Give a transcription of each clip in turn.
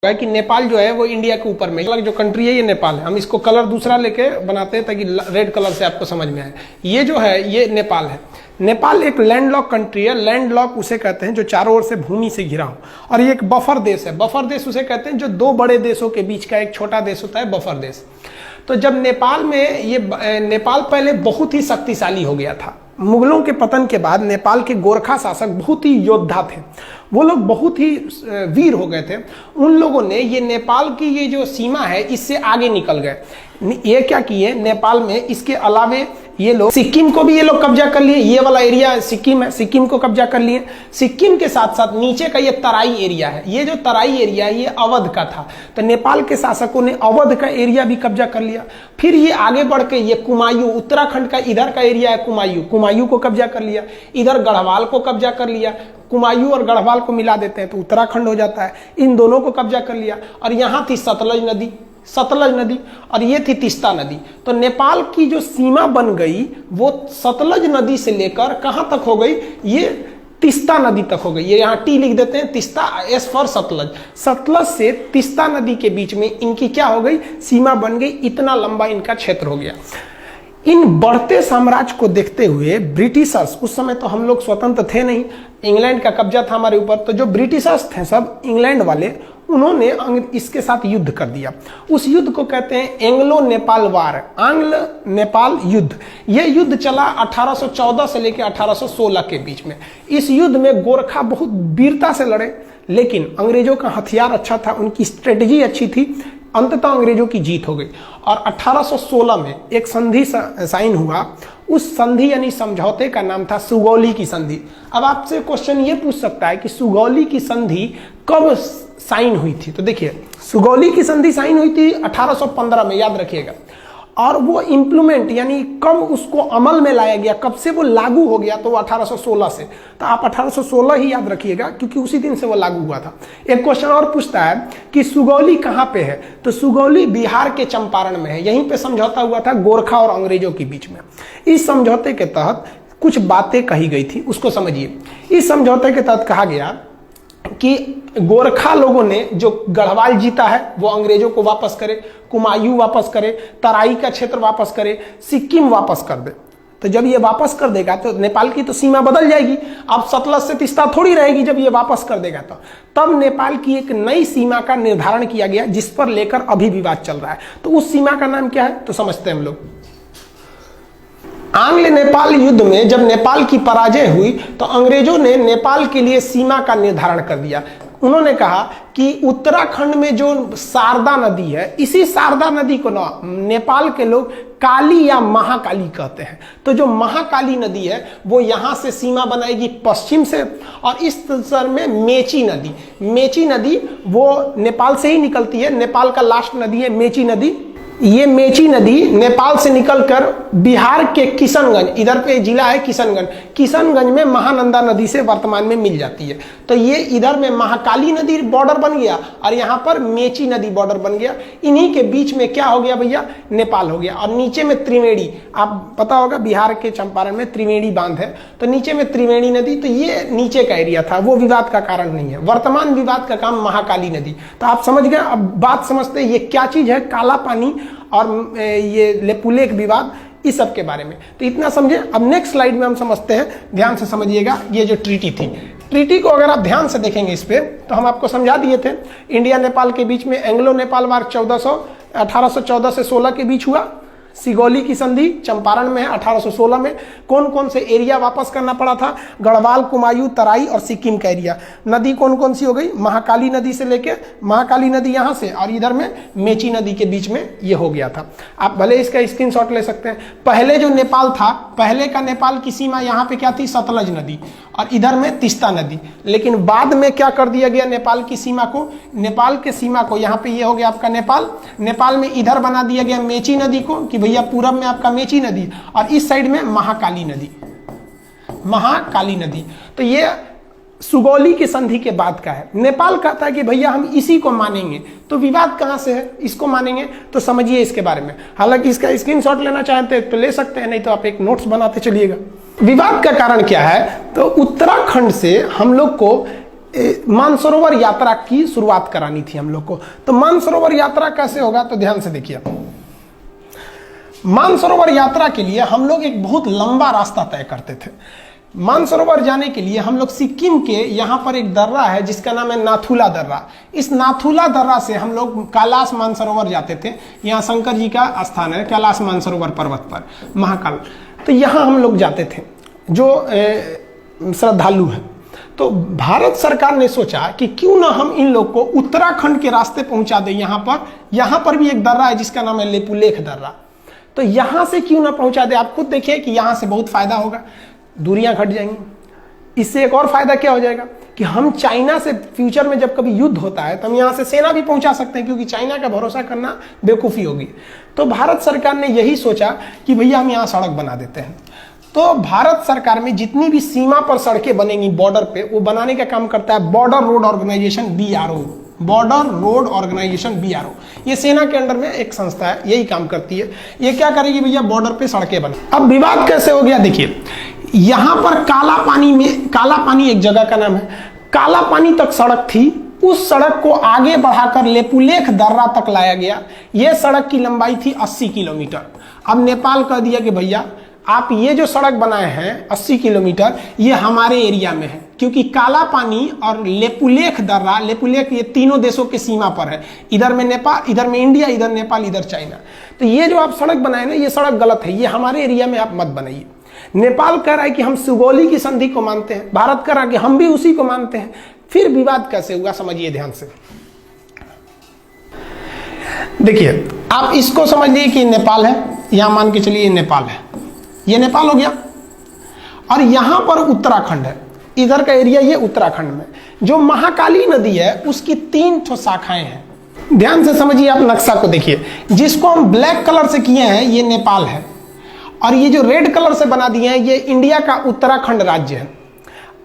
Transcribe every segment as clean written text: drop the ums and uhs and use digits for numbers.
कि नेपाल जो है वो इंडिया के ऊपर में, अलग जो कंट्री है ये नेपाल है। हम इसको कलर दूसरा लेके बनाते हैं ताकि रेड कलर से आपको समझ में आए। ये जो है ये नेपाल है। नेपाल एक लैंडलॉक कंट्री है। लैंडलॉक उसे कहते हैं जो चारों ओर से भूमि से घिरा हो, और ये एक बफर देश है। बफर देश उसे कहते हैं जो दो बड़े देशों के बीच का एक छोटा देश होता है, बफर देश। तो जब नेपाल में ये नेपाल पहले बहुत ही शक्तिशाली हो गया था। मुगलों के पतन के बाद नेपाल के गोरखा शासक बहुत ही योद्धा थे, वो लोग बहुत ही वीर हो गए थे। उन लोगों ने ये नेपाल की ये जो सीमा है इससे आगे निकल गए। ये क्या किए, नेपाल में इसके अलावे ये लोग सिक्किम को भी ये लोग कब्जा कर लिए। ये वाला एरिया सिक्किम है, सिक्किम को कब्जा कर लिए। सिक्किम के साथ साथ नीचे का ये तराई एरिया है, ये जो तराई एरिया है ये अवध का था। तो नेपाल के शासकों ने अवध का एरिया भी कब्जा कर लिया। फिर ये आगे बढ़ के ये कुमायूं, उत्तराखंड का इधर का एरिया है कुमायूं, कुमायूं को कब्जा कर लिया। इधर गढ़वाल को कब्जा कर लिया। कुमायूं और गढ़वाल को मिला देते हैं तो उत्तराखंड हो जाता है। इन दोनों को कब्जा कर लिया। और यहाँ थी सतलज नदी और ये थी तीस्ता नदी। तो नेपाल की जो सीमा बन गई वो सतलज नदी से लेकर कहां तक हो गई, ये तीस्ता नदी तक हो गई। ये यहाँ टी लिख देते हैं, तीस्ता, एस फॉर सतलज। सतलज से तीस्ता नदी के बीच में इनकी क्या हो गई, सीमा बन गई। इतना लंबा इनका क्षेत्र हो गया। इन बढ़ते साम्राज्य को देखते हुए ब्रिटिशर्स, उस समय तो हम लोग स्वतंत्र थे नहीं, इंग्लैंड का कब्जा था हमारे ऊपर, तो जो ब्रिटिशर्स थे सब इंग्लैंड वाले, उन्होंने इसके साथ युद्ध कर दिया। उस युद्ध को कहते हैं एंग्लो नेपाल वार, आंग्ल नेपाल युद्ध। यह युद्ध चला 1814 से लेकर 1816 के बीच में। इस युद्ध में गोरखा बहुत वीरता से लड़े, लेकिन अंग्रेजों का हथियार अच्छा था, उनकी स्ट्रेटजी अच्छी थी। अंततः अंग्रेजों की जीत हो गई और 1816 में एक संधि साइन हुआ। उस संधि यानी समझौते का नाम था सुगौली की संधि। अब आपसे क्वेश्चन ये पूछ सकता है कि सुगौली की संधि कब साइन हुई थी। तो देखिए, सुगौली की संधि साइन हुई थी 1815 में, याद रखिएगा। और वो इम्प्लीमेंट यानी कब उसको अमल में लाया गया, कब से वो लागू हो गया, तो वो 1816 से। तो आप 1816 ही याद रखिएगा क्योंकि उसी दिन से वो लागू हुआ था। एक क्वेश्चन और पूछता है कि सुगौली कहाँ पे है, तो सुगौली बिहार के चंपारण में है। यहीं पे समझौता हुआ था गोरखा और अंग्रेजों के बीच में। इस समझौते के तहत कुछ बातें कही गई थी, उसको समझिए। इस समझौते के तहत कहा गया कि गोरखा लोगों ने जो गढ़वाल जीता है वो अंग्रेजों को वापस करे, कुमायूं वापस करे, तराई का क्षेत्र वापस करे, सिक्किम वापस कर दे। तो जब ये वापस कर देगा तो नेपाल की तो सीमा बदल जाएगी। अब सतलज से तीस्ता थोड़ी रहेगी जब ये वापस कर देगा तो। तब नेपाल की एक नई सीमा का निर्धारण किया गया जिस पर लेकर अभी विवाद चल रहा है। तो उस सीमा का नाम क्या है, तो समझते हैं हम लोग। आंग्ल नेपाल युद्ध में जब नेपाल की पराजय हुई तो अंग्रेजों ने नेपाल के लिए सीमा का निर्धारण कर दिया। उन्होंने कहा कि उत्तराखंड में जो शारदा नदी है, इसी शारदा नदी को ना नेपाल के लोग काली या महाकाली कहते हैं। तो जो महाकाली नदी है वो यहाँ से सीमा बनाएगी पश्चिम से, और इस तरह में मेची नदी वो नेपाल से ही निकलती है। नेपाल का लास्ट नदी है मेची नदी। ये मेची नदी नेपाल से निकलकर बिहार के किशनगंज, इधर पे जिला है किशनगंज में महानंदा नदी से वर्तमान में मिल जाती है। तो ये इधर में महाकाली नदी बॉर्डर बन गया और यहाँ पर मेची नदी बॉर्डर बन गया। इन्हीं के बीच में क्या हो गया भैया, नेपाल हो गया। और नीचे में त्रिवेणी, आप पता होगा बिहार के चंपारण में त्रिवेणी बांध है, तो नीचे में त्रिवेणी नदी। तो ये नीचे का एरिया था, वो विवाद का कारण नहीं है। वर्तमान विवाद का काम महाकाली नदी। तो आप समझ गए। अब बात समझते हैं ये क्या चीज है, काला पानी और ये लेपुलेख विवाद, इस सब के बारे में। तो इतना समझे। अब नेक्स्ट स्लाइड में हम समझते हैं, ध्यान से समझिएगा। ये जो ट्रीटी थी, ट्रीटी को अगर आप ध्यान से देखेंगे इस पे, तो हम आपको समझा दिए थे। इंडिया नेपाल के बीच में एंग्लो नेपाल वार 1814 से 16 के बीच हुआ। सिगौली की संधि चंपारण में है 1816 में। कौन कौन से एरिया वापस करना पड़ा था, गढ़वाल, कुमायूं, तराई और सिक्किम का एरिया। नदी कौन कौन सी हो गई, महाकाली नदी से लेके, महाकाली नदी यहाँ से, और इधर में मेची नदी के बीच में ये हो गया था। आप भले इसका स्क्रीनशॉट ले सकते हैं। पहले जो नेपाल था, पहले का नेपाल की सीमा यहाँ पे क्या थी, सतलज नदी, और इधर में तीस्ता नदी। लेकिन बाद में क्या कर दिया गया, नेपाल की सीमा को, नेपाल के सीमा को यहाँ पे ये हो गया आपका नेपाल में इधर बना दिया गया मेची नदी को, कि भैया पूरब में आपका मेची नदी और इस साइड में महाकाली नदी। तो ये सुगौली की संधि के बाद का है। नेपाल कहता है कि भैया हम इसी को मानेंगे। तो विवाद कहां से है, इसको मानेंगे। तो समझिए इसके बारे में। हालांकि इसका स्क्रीनशॉट लेना चाहते हैं तो ले सकते हैं, नहीं तो आप एक नोट्स बनाते चलिएगा। विवाद का कारण क्या है, तो उत्तराखंड से हम लोग को मानसरोवर यात्रा की शुरुआत करानी थी हम लोग को। तो मानसरोवर यात्रा कैसे होगा, तो ध्यान से देखिए। मानसरोवर यात्रा के लिए हम लोग एक बहुत लंबा रास्ता तय करते थे। मानसरोवर जाने के लिए हम लोग सिक्किम के यहाँ पर एक दर्रा है जिसका नाम है नाथुला दर्रा। इस नाथुला दर्रा से हम लोग कैलाश मानसरोवर जाते थे। यहाँ शंकर जी का स्थान है कैलाश मानसरोवर पर्वत पर, महाकाल। तो यहाँ हम लोग जाते थे जो श्रद्धालु हैं। तो भारत सरकार ने सोचा कि क्यों ना हम इन लोग को उत्तराखंड के रास्ते पहुंचा दें। यहाँ पर भी एक दर्रा है जिसका नाम है लेपुलेख दर्रा। तो यहाँ से क्यों ना पहुंचा दे। आप खुद देखिए कि यहाँ से बहुत फायदा होगा, दूरियां घट जाएंगी। इससे एक और फायदा क्या हो जाएगा कि हम चाइना से फ्यूचर में जब कभी युद्ध होता है तो हम यहाँ से सेना भी पहुंचा सकते हैं, क्योंकि चाइना का भरोसा करना बेवकूफ़ी होगी। तो भारत सरकार ने यही सोचा कि भैया हम यहाँ सड़क बना देते हैं। तो भारत सरकार में जितनी भी सीमा पर सड़कें बनेंगी बॉर्डर पे, वो बनाने का काम करता है border road organisation BRO, border road organisation BRO। ये सेना के अंडर में एक संस्था है, यही काम करती है। ये क्या करेगी भैया, बॉर्डर पे सड़कें बने। अब विवाद कैसे हो गया देखिए, यहां पर काला पानी एक जगह का नाम है, काला पानी तक सड़क थी। उस सड़क को आगे बढ़ाकर लेपुलेख दर्रा तक लाया गया। यह सड़क की लंबाई थी 80 किलोमीटर। अब नेपाल कह दिया कि भैया आप ये जो सड़क बनाए हैं 80 किलोमीटर, ये हमारे एरिया में है, क्योंकि काला पानी और लेपुलेख दर्रा, लेपुलेख ये तीनों देशों के सीमा पर है। इधर में नेपाल, इधर में इंडिया, इधर नेपाल, इधर चाइना। तो ये जो आप सड़क बनाए ना, ये सड़क गलत है, ये हमारे एरिया में आप मत बनाइए। नेपाल कह रहा है कि हम सुगौली की संधि को मानते हैं, भारत कह रहा है कि हम भी उसी को मानते हैं। फिर विवाद कैसे हुआ समझिए ध्यान से। देखिए आप इसको समझ लीजिए कि नेपाल है, यहां मान के चलिए नेपाल है, ये नेपाल हो गया, और यहां पर उत्तराखंड है, इधर का एरिया ये उत्तराखंड में। जो महाकाली नदी है उसकी 3 ठो शाखाएं हैं। ध्यान से समझिए, आप नक्शा को देखिए, जिसको हम ब्लैक कलर से किए हैं ये नेपाल है, और ये जो रेड कलर से बना दिए हैं ये इंडिया का उत्तराखंड राज्य है।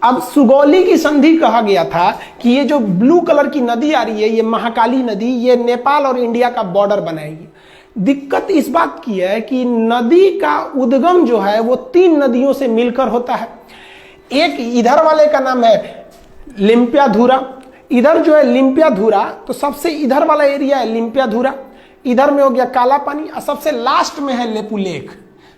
अब सुगौली की संधि कहा गया था कि ये जो ब्लू कलर की नदी आ रही है, ये महाकाली नदी, ये नेपाल और इंडिया का बॉर्डर बनाएगी। दिक्कत इस बात की है कि नदी का उद्गम जो है वो 3 नदियों से मिलकर होता है। एक इधर वाले का नाम है लिम्पियाधुरा, इधर जो है लिम्पियाधुरा, तो सबसे इधर वाला एरिया है लिम्पियाधुरा, इधर में हो गया काला पानी, और सबसे लास्ट में है लेपुलेख,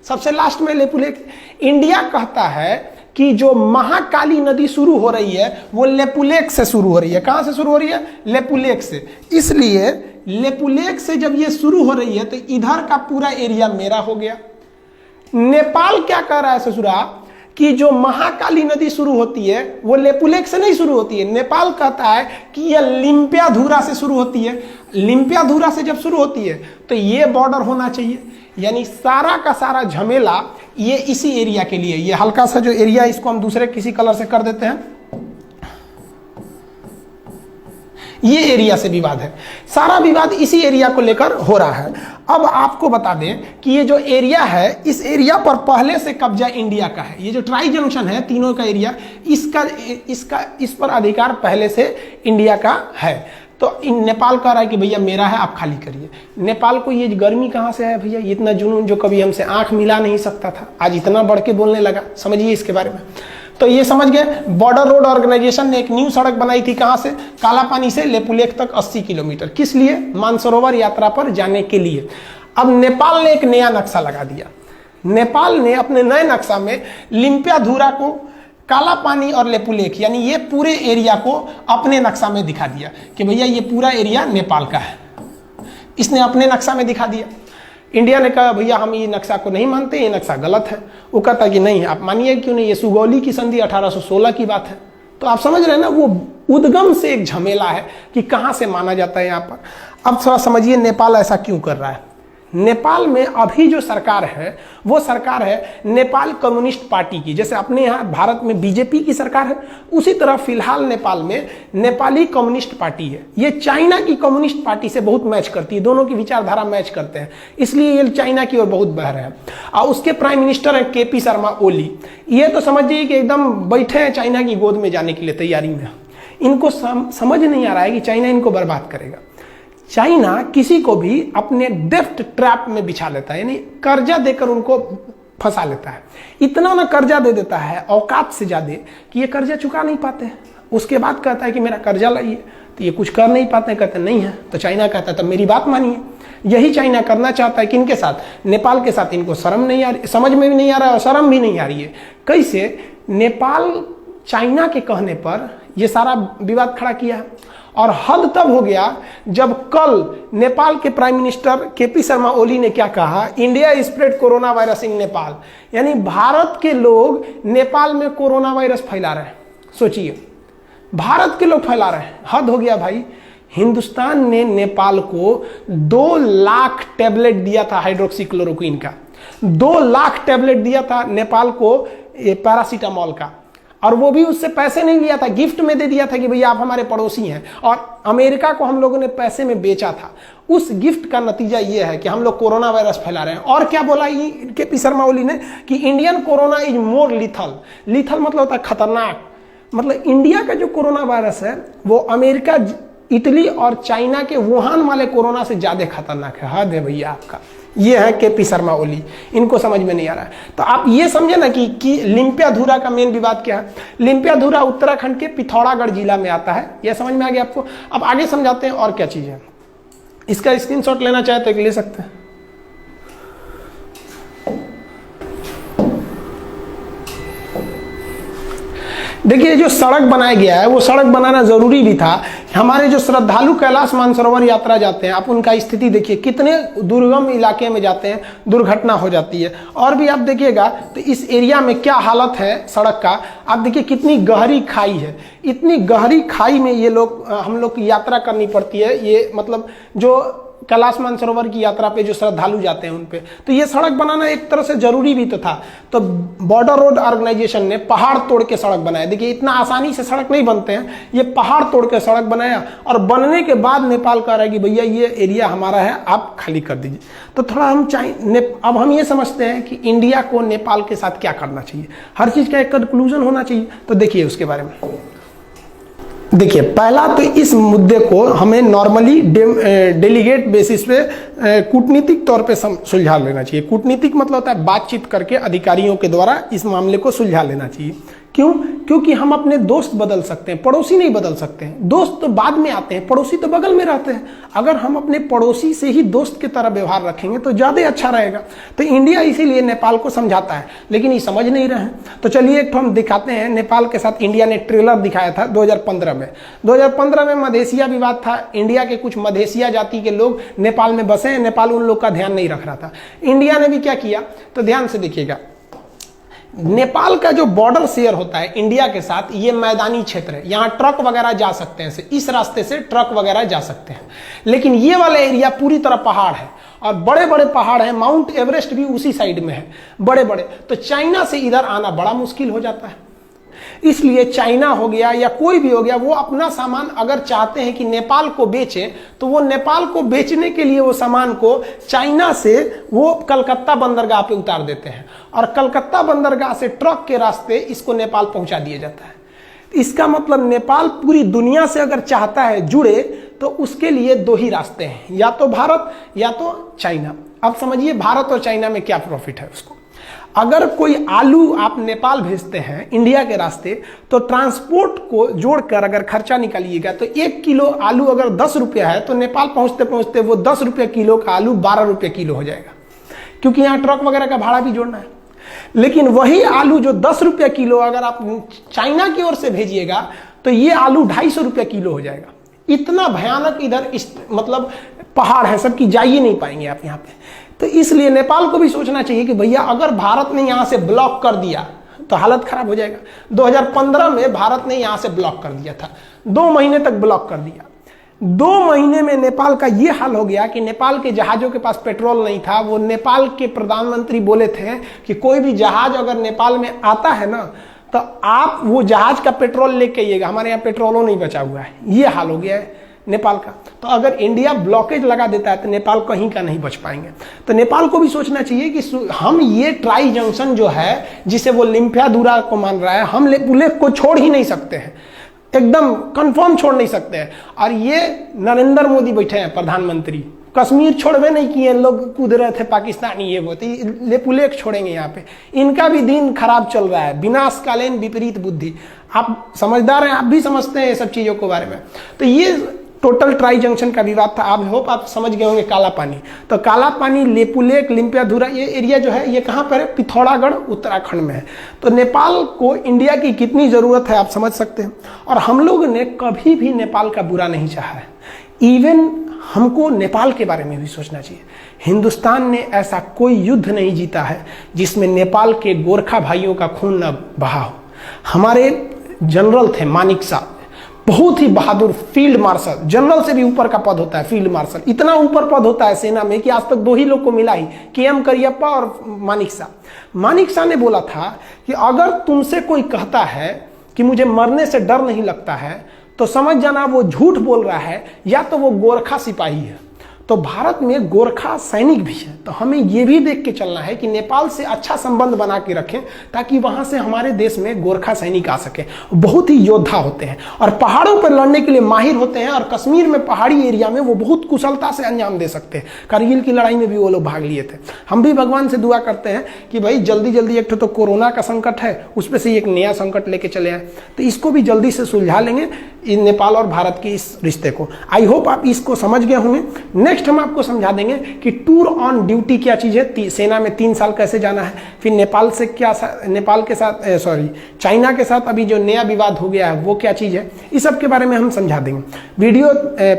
सबसे लास्ट में लेपुलेख। इंडिया कहता है कि जो महाकाली नदी शुरू हो रही है वो लेपुलेख से शुरू हो रही है। कहां से शुरू हो रही है? लेपुलेख से। इसलिए लेपुलेख से जब ये शुरू हो रही है तो इधर का पूरा एरिया मेरा हो गया। नेपाल क्या कह रहा है ससुरा कि जो महाकाली नदी शुरू होती है वो लेपुलेख से नहीं शुरू होती है। नेपाल कहता है कि यह लिम्पियाधुरा से शुरू होती है। लिम्पियाधुरा से जब शुरू होती है तो ये बॉर्डर होना चाहिए। यानी सारा का सारा झमेला ये इसी एरिया के लिए। ये हल्का सा जो एरिया इसको हम दूसरे किसी कलर से कर देते हैं, ये एरिया से विवाद है। सारा विवाद इसी एरिया को लेकर हो रहा है। अब आपको बता दें कि ये जो एरिया है, इस एरिया पर पहले से कब्जा इंडिया का है। ये जो ट्राई जंक्शन है तीनों का एरिया, इस पर अधिकार पहले से इंडिया का है। तो नेपाल कह रहा है कि भैया मेरा है, आप खाली करिए। नेपाल को ये गर्मी कहाँ से है भैया? इतना जुनून जो कभी हमसे आंख मिला नहीं सकता था, आज इतना बढ़ के बोलने लगा। समझिए इसके बारे में। तो ये समझ गए, बॉर्डर रोड ऑर्गेनाइजेशन ने एक न्यू सड़क बनाई थी। कहां से? काला पानी से लेपुलेख तक 80 किलोमीटर। किस लिए? मानसरोवर यात्रा पर जाने के लिए। अब नेपाल ने एक नया नक्शा लगा दिया। नेपाल ने अपने नए नक्शा में लिम्पियाधुरा को, काला पानी और लेपुलेख, यानी ये पूरे एरिया को अपने नक्शा में दिखा दिया कि भैया ये पूरा एरिया नेपाल का है। इसने अपने नक्शा में दिखा दिया। इंडिया ने कहा भैया हम ये नक्शा को नहीं मानते, ये नक्शा गलत है। वो कहता कि नहीं आप मानिए, क्यों नहीं, ये सुगौली की संधि 1816 की बात है। तो आप समझ रहे हैं ना, वो उद्गम से एक झमेला है कि कहां से माना जाता है यहाँ पर। अब थोड़ा समझिए नेपाल ऐसा क्यों कर रहा है। नेपाल में अभी जो सरकार है वो सरकार है नेपाल कम्युनिस्ट पार्टी की। जैसे अपने यहाँ भारत में बीजेपी की सरकार है, उसी तरह फिलहाल नेपाल में नेपाली कम्युनिस्ट पार्टी है। ये चाइना की कम्युनिस्ट पार्टी से बहुत मैच करती है, दोनों की विचारधारा मैच करते हैं, इसलिए ये चाइना की ओर बहुत बह रहे हैं। और उसके प्राइम मिनिस्टर हैं KP शर्मा ओली। ये तो समझिए कि एकदम बैठे हैं चाइना की गोद में जाने के लिए तैयारी में। इनको समझ नहीं आ रहा है कि चाइना इनको बर्बाद करेगा। चाइना किसी को भी अपने डेप्ट ट्रैप में बिछा लेता है, यानी कर्जा देकर उनको फंसा लेता है। इतना ना कर्जा दे देता है औकात से ज्यादा कि ये कर्जा चुका नहीं पाते हैं। उसके बाद कहता है कि मेरा कर्जा लाइए, तो ये कुछ कर नहीं पाते, कहते नहीं है। तो चाइना कहता है तब मेरी बात मानिए। यही चाइना करना चाहता है किनके साथ? नेपाल के साथ। इनको शर्म नहीं आ रही, समझ में भी नहीं आ रहा है और शर्म भी नहीं आ रही है। कैसे? नेपाल चाइना के कहने पर ये सारा विवाद खड़ा किया है। और हद तब हो गया जब कल नेपाल के prime minister KP Sharma Oli ने क्या कहा, India spread corona virus in Nepal, यानी भारत के लोग नेपाल में कोरोना वायरस फैला रहे हैं। सोचिए, भारत के लोग फैला रहे हैं, हद हो गया भाई। हिंदुस्तान ने नेपाल को 2 लाख टैबलेट दिया था हाइड्रोक्सीक्लोरोक्विन का, 2 लाख टैबलेट दिया था नेपाल को पैरासीटामोल का, और वो भी उससे पैसे नहीं लिया था, गिफ्ट में दे दिया था कि भैया आप हमारे पड़ोसी हैं। और अमेरिका को हम लोगों ने पैसे में बेचा था। उस गिफ्ट का नतीजा ये है कि हम लोग कोरोना वायरस फैला रहे हैं। और क्या बोला ये केपी शर्मा ओली ने कि Indian corona is more lethal. Lethal मतलब होता है खतरनाक। मतलब इंडिया का जो कोरोना वायरस है वो अमेरिका, इटली और चाइना के वुहान वाले कोरोना से ज्यादा खतरनाक है। हद है भैया आपका। ये है केपी शर्मा ओली, इनको समझ में नहीं आ रहा है। तो आप ये समझे ना कि लिम्पियाधुरा का मेन विवाद क्या है। लिम्पियाधुरा उत्तराखंड के पिथौरागढ़ जिला में आता है, यह समझ में आ गया आपको। अब आगे समझाते हैं और क्या चीज है। इसका स्क्रीनशॉट लेना चाहे तो ले सकते हैं। देखिए, जो सड़क बनाया गया है वो सड़क बनाना जरूरी भी था। हमारे जो श्रद्धालु कैलाश मानसरोवर यात्रा जाते हैं, आप उनका स्थिति देखिए, कितने दुर्गम इलाके में जाते हैं, दुर्घटना हो जाती है। और भी आप देखिएगा तो इस एरिया में क्या हालत है सड़क का। आप देखिए कितनी गहरी खाई है, इतनी गहरी खाई में ये लोग, हम लोग की यात्रा करनी पड़ती है। ये मतलब जो कैलाश मानसरोवर की यात्रा पे जो श्रद्धालु जाते हैं उन पे, तो ये सड़क बनाना एक तरह से जरूरी भी तो था। तो बॉर्डर रोड ऑर्गेनाइजेशन ने पहाड़ तोड़ के सड़क बनाया। देखिए, इतना आसानी से सड़क नहीं बनते हैं, ये पहाड़ तोड़ के सड़क बनाया। और बनने के बाद नेपाल कह रहा है कि भैया ये एरिया हमारा है, आप खाली कर दीजिए। तो थोड़ा हम अब हम ये समझते हैं कि इंडिया को नेपाल के साथ क्या करना चाहिए, हर चीज का एक कंक्लूजन होना चाहिए। तो देखिए उसके बारे में। देखिए, पहला तो इस मुद्दे को हमें नॉर्मली डेलीगेट बेसिस पे कूटनीतिक तौर पे सुलझा लेना चाहिए। कूटनीतिक मतलब होता है बातचीत करके अधिकारियों के द्वारा इस मामले को सुलझा लेना चाहिए। क्यों? क्योंकि हम अपने दोस्त बदल सकते हैं, पड़ोसी नहीं बदल सकते हैं। दोस्त तो बाद में आते हैं, पड़ोसी तो बगल में रहते हैं। अगर हम अपने पड़ोसी से ही दोस्त की तरह व्यवहार रखेंगे तो ज्यादा अच्छा रहेगा। तो इंडिया इसीलिए नेपाल को समझाता है, लेकिन ये समझ नहीं रहे हैं। तो चलिए एक तो हम दिखाते हैं। नेपाल के साथ इंडिया ने ट्रेलर दिखाया था 2015 में। 2015 में मधेसिया विवाद था। इंडिया के कुछ मधेसिया जाति के लोग नेपाल में बसे हैं, नेपाल उन लोग का ध्यान नहीं रख रहा था। इंडिया ने भी क्या किया, तो ध्यान से देखिएगा। नेपाल का जो बॉर्डर शेयर होता है इंडिया के साथ, ये मैदानी क्षेत्र है, यहाँ ट्रक वगैरह जा सकते हैं, इस रास्ते से ट्रक वगैरह जा सकते हैं। लेकिन ये वाला एरिया पूरी तरह पहाड़ है और बड़े बड़े पहाड़ हैं। माउंट एवरेस्ट भी उसी साइड में है, बड़े बड़े। तो चाइना से इधर आना बड़ा मुश्किल हो जाता है। इसलिए चाइना हो गया या कोई भी हो गया, वो अपना सामान अगर चाहते हैं कि नेपाल को बेचे, तो वो नेपाल को बेचने के लिए वो सामान को चाइना से वो कलकत्ता बंदरगाह पे उतार देते हैं और कलकत्ता बंदरगाह से ट्रक के रास्ते इसको नेपाल पहुंचा दिया जाता है। इसका मतलब नेपाल पूरी दुनिया से अगर चाहता है जुड़े तो उसके लिए 2 ही रास्ते हैं, या तो भारत या तो चाइना। अब समझिए भारत और चाइना में क्या प्रॉफिट है उसको। अगर कोई आलू आप नेपाल भेजते हैं इंडिया के रास्ते, तो ट्रांसपोर्ट को जोड़कर अगर खर्चा निकालिएगा तो 1 किलो आलू अगर 10 रुपया है, तो नेपाल पहुंचते पहुंचते वो 10 रुपये किलो का आलू 12 रुपये किलो हो जाएगा, क्योंकि यहाँ ट्रक वगैरह का भाड़ा भी जोड़ना है। लेकिन वही आलू जो 10 रुपये किलो अगर आप चाइना की ओर से भेजिएगा तो ये आलू 250 रुपये किलो हो जाएगा। इतना भयानक इधर मतलब पहाड़ है, सबकी जा ही नहीं पाएंगे आप यहाँ पे। तो इसलिए नेपाल को भी सोचना चाहिए कि भैया अगर भारत ने यहाँ से ब्लॉक कर दिया तो हालत खराब हो जाएगा। 2015 में भारत ने यहाँ से ब्लॉक कर दिया था, 2 महीने तक ब्लॉक कर दिया। 2 महीने में नेपाल का ये हाल हो गया कि नेपाल के जहाजों के पास पेट्रोल नहीं था। वो नेपाल के प्रधानमंत्री बोले थे कि कोई भी जहाज अगर नेपाल में आता है ना, तो आप वो जहाज का पेट्रोल लेके आइएगा, हमारे यहाँ पेट्रोलों नहीं बचा हुआ है। ये हाल हो गया है नेपाल का। तो अगर इंडिया ब्लॉकेज लगा देता है तो नेपाल कहीं का नहीं बच पाएंगे। तो नेपाल को भी सोचना चाहिए कि हम ये ट्राई जंक्शन जो है, जिसे वो लिम्पियाधुरा को मान रहा है, हम लेक को छोड़ ही नहीं सकते हैं, एकदम कंफर्म छोड़ नहीं सकते हैं। और ये नरेंद्र मोदी बैठे हैं प्रधानमंत्री, कश्मीर छोड़वे नहीं किए, लोग कूद रहे थे पाकिस्तानी, ये वो तो लेपुलेख छोड़ेंगे यहाँ पे। इनका भी दिन खराब चल रहा है, विनाशकालीन विपरीत बुद्धि। आप समझदार हैं, आप भी समझते हैं ये सब चीज़ों के बारे में। तो ये टोटल ट्राई जंक्शन का विवाद था। आप होप आप समझ गए होंगे काला पानी। तो काला पानी, लेपुलेख, लिम्पियाधुरा, ये एरिया जो है ये कहाँ पर है? पिथौरागढ़ उत्तराखंड में है। तो नेपाल को इंडिया की कितनी ज़रूरत है आप समझ सकते हैं। और हम लोग ने कभी भी नेपाल का बुरा नहीं चाहा है। इवन हमको नेपाल के बारे में भी सोचना चाहिए। हिंदुस्तान ने ऐसा कोई युद्ध नहीं जीता है जिसमें नेपाल के गोरखा भाइयों का खून न बहा हो। हमारे जनरल थे मानिक साहब, बहुत ही बहादुर फील्ड मार्शल, जनरल से भी ऊपर का पद होता है फील्ड मार्शल। इतना ऊपर पद होता है सेना में कि आज तक 2 ही लोग को मिला ही, KM करियप्पा और मानिक शाह। मानिक शाह ने बोला था कि अगर तुमसे कोई कहता है कि मुझे मरने से डर नहीं लगता है तो समझ जाना वो झूठ बोल रहा है, या तो वो गोरखा सिपाही है। तो भारत में गोरखा सैनिक भी है। तो हमें ये भी देख के चलना है कि नेपाल से अच्छा संबंध बना के रखें ताकि वहां से हमारे देश में गोरखा सैनिक आ सके। बहुत ही योद्धा होते हैं और पहाड़ों पर लड़ने के लिए माहिर होते हैं। और कश्मीर में पहाड़ी एरिया में वो बहुत कुशलता से अंजाम दे सकते हैं। कारगिल की लड़ाई में भी वो लोग भाग लिए थे। हम भी भगवान से दुआ करते हैं कि भाई जल्दी जल्दी, एक तो कोरोना का संकट है, उस पर से एक नया संकट लेके चले आए, तो इसको भी जल्दी से सुलझा लेंगे नेपाल और भारत के इस रिश्ते को। आई होप आप इसको समझ गए होंगे। नेक्स्ट हम आपको समझा देंगे कि टूर ऑन ड्यूटी क्या चीज़ है, सेना में 3 साल कैसे जाना है, फिर नेपाल से क्या, नेपाल के साथ चाइना के साथ अभी जो नया विवाद हो गया है वो क्या चीज़ है, इस सब के बारे में हम समझा देंगे। वीडियो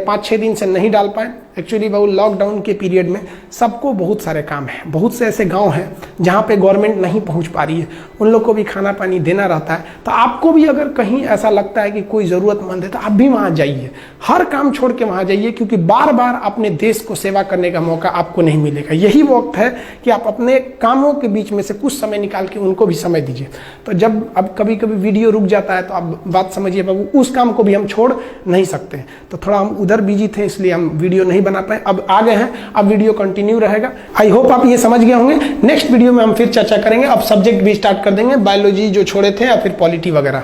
5-6 दिन से नहीं डाल पाए एक्चुअली, बहुत लॉकडाउन के पीरियड में सबको बहुत सारे काम हैं। बहुत से ऐसे गांव हैं जहां पे गवर्नमेंट नहीं पहुंच पा रही है, उन लोग को भी खाना पानी देना रहता है। तो आपको भी अगर कहीं ऐसा लगता है कि कोई ज़रूरतमंद है तो आप भी वहां जाइए, हर काम छोड़ के वहां जाइए, क्योंकि बार बार अपने देश को सेवा करने का मौका आपको नहीं मिलेगा। यही वक्त है कि आप अपने कामों के बीच में से कुछ समय निकाल के उनको भी समय दीजिए। तो जब अब कभी कभी वीडियो रुक जाता है तो आप बात समझिए बाबू, उस काम को भी हम छोड़ नहीं सकते। तो थोड़ा हम उधर बिजी थे इसलिए हम वीडियो नहीं बना पाए, अब आ गए हैं, अब वीडियो कंटिन्यू रहेगा। आई होप आप ये समझ गए होंगे। नेक्स्ट वीडियो में हम फिर चर्चा करेंगे, अब सब्जेक्ट भी स्टार्ट कर देंगे, बायोलॉजी जो छोड़े थे या फिर पॉलिटी वगैरह।